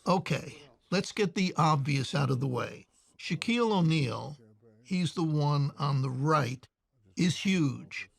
Okay, let's get the obvious out of the way. Shaquille O'Neal, he's the one on the right, is huge.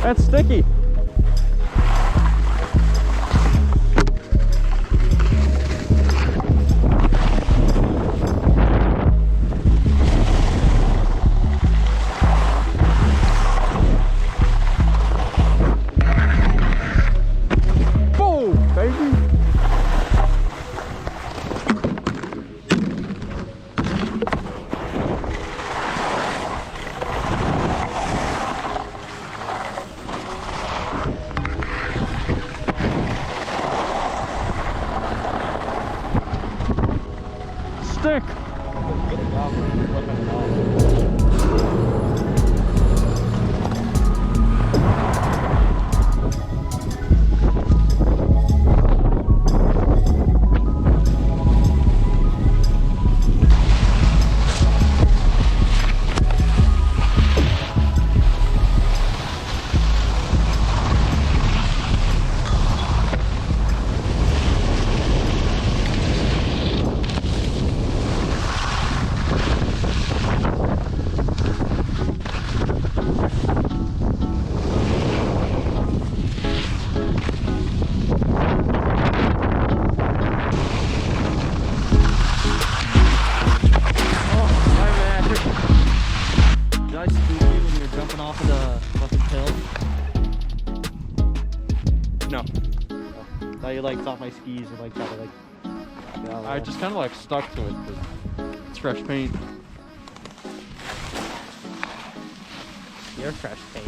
That's sticky. Boom, baby. Stick. Off of the fucking hill? No. Now you like thought my skis and like that, like. I just kind of like stuck to it because it's fresh paint. You're fresh paint.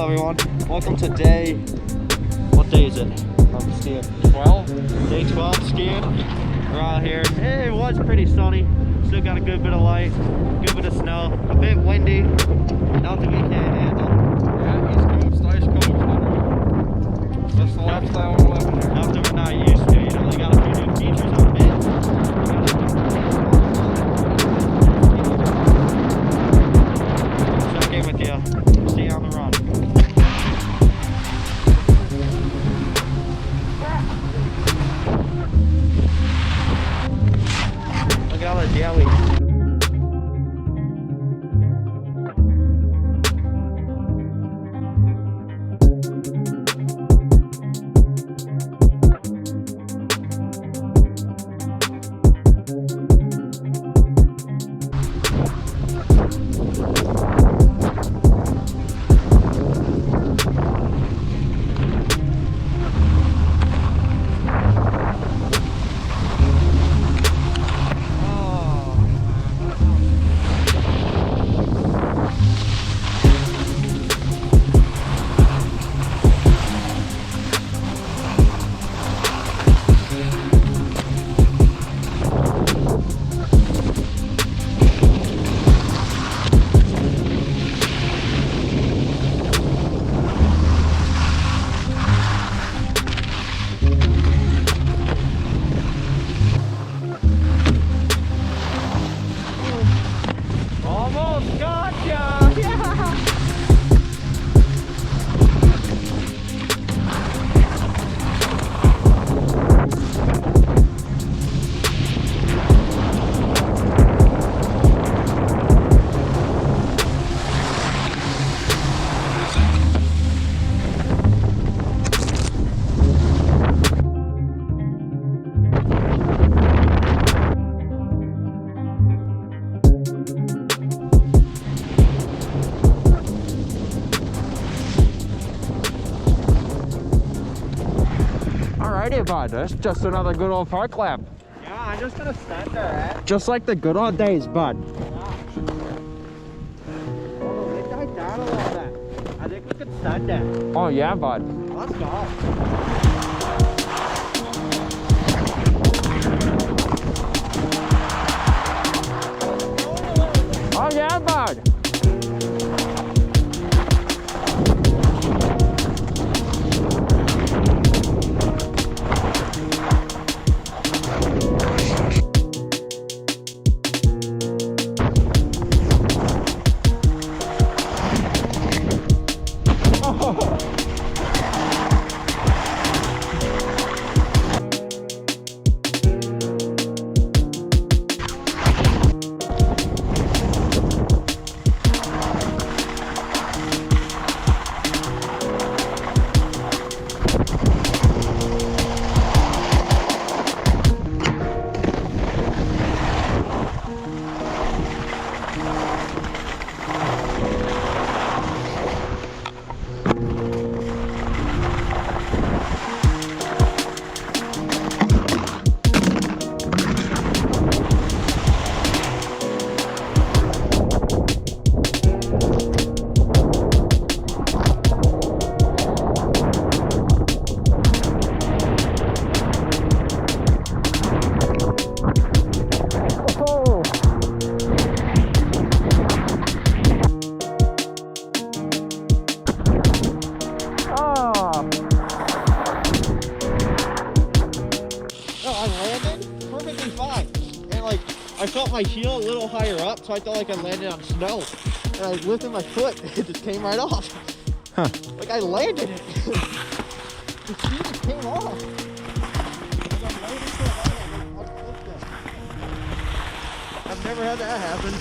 everyone. Welcome to what day is it? I'm skiing. 12? Day 12 skiing. We're out here. Hey, it was pretty sunny. Still got a good bit of light, good bit of snow, a bit windy. Nothing we can't handle. Yeah, East Coast, Ice Coast. That's the lifestyle we're living here. Nothing we're not used to. You know, they got a few new features on bits. Check in with you. See you on the run. Look at all the jelly. Almost gotcha! Yeah! Alrighty, bud. That's just another good old park lap. Yeah, I'm just gonna stand there, Just like the good old days, bud. Oh, they died down a little bit. I think we could stand there. Oh, yeah, bud. Let's go. Oh, yeah, bud. I felt my heel a little higher up, so I felt like I landed on snow. And I lifted my foot, it just came right off. Huh. Like I landed it. The ski just came off. Like I landed so high, I flipped it. I've never had that happen.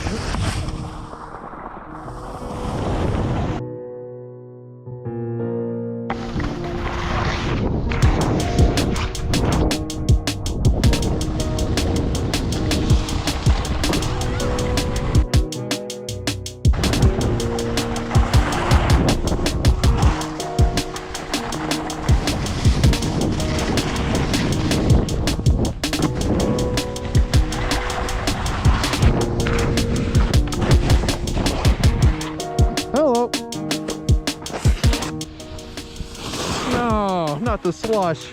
not the slush.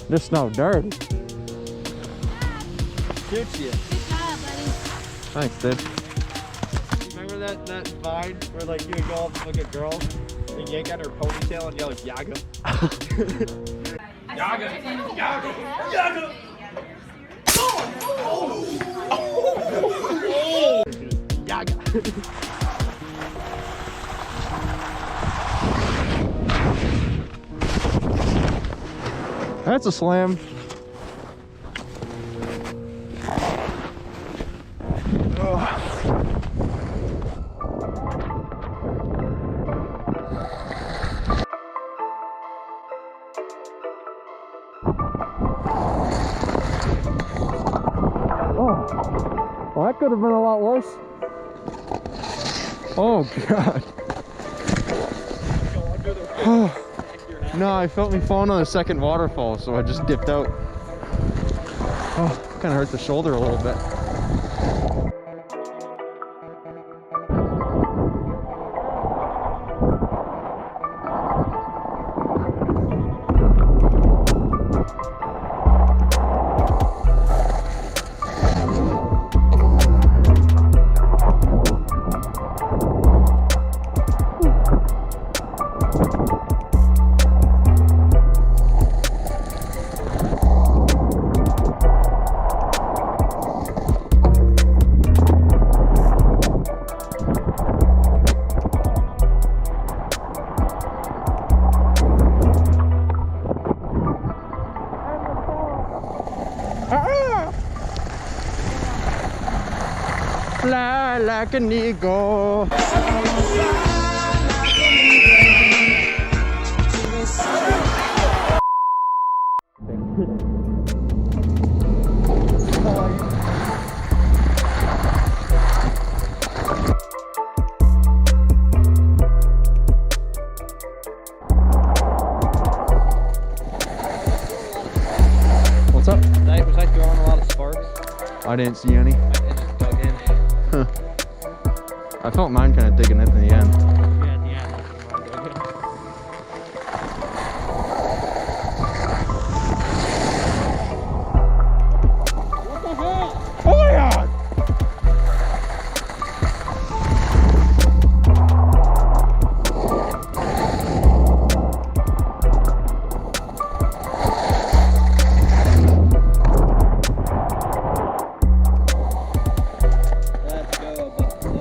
This snow dirty. Shoots you. Thanks, dude. Remember that vine where like you would go up and look at girls and yank at her ponytail and yell Yaga? Yaga! Yaga! Yaga! Yaga! That's a slam. Well, that could have been a lot worse. Oh God. No, I felt me falling on the second waterfall, so I just dipped out. Oh, kind of hurt the shoulder a little bit. Fly like an eagle. What's up? Was I throwing a lot of sparks? I didn't see any. I just dug in. I felt mine kind of digging it in the end. Yeah, at the end. What the hell? Oh my God! Let's go, buffalo.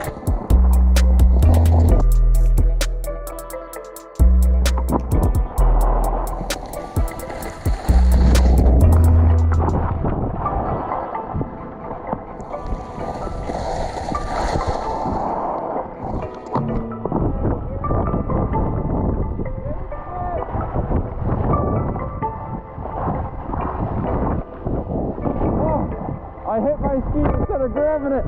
I hit my ski instead of grabbing it.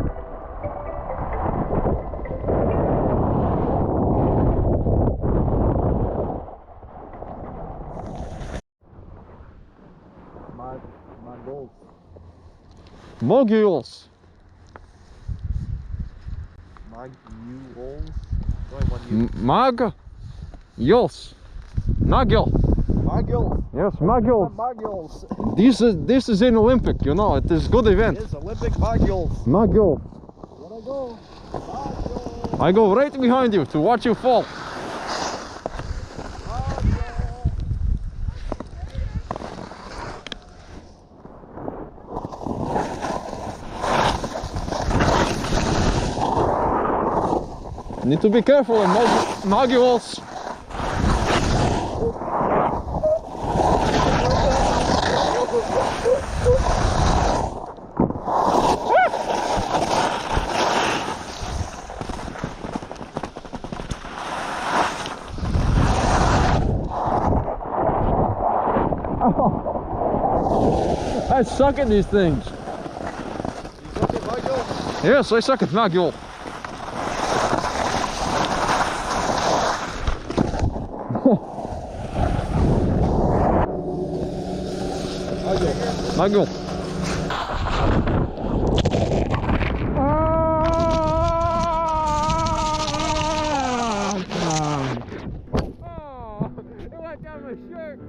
My goals. Moguls. My new goals. Only one you. Mag. Yols. Nagil. My goals. Yes, Magil. My goals. This is an Olympic, you know. It is good event. It's Olympic my goals. Magil. Where'd I go? My goals. I go right behind you to watch you fall. Need to be careful in moguls. I suck at these things. You look at my goals. Yes, I suck at mogul. Mogul. It went down my shirt.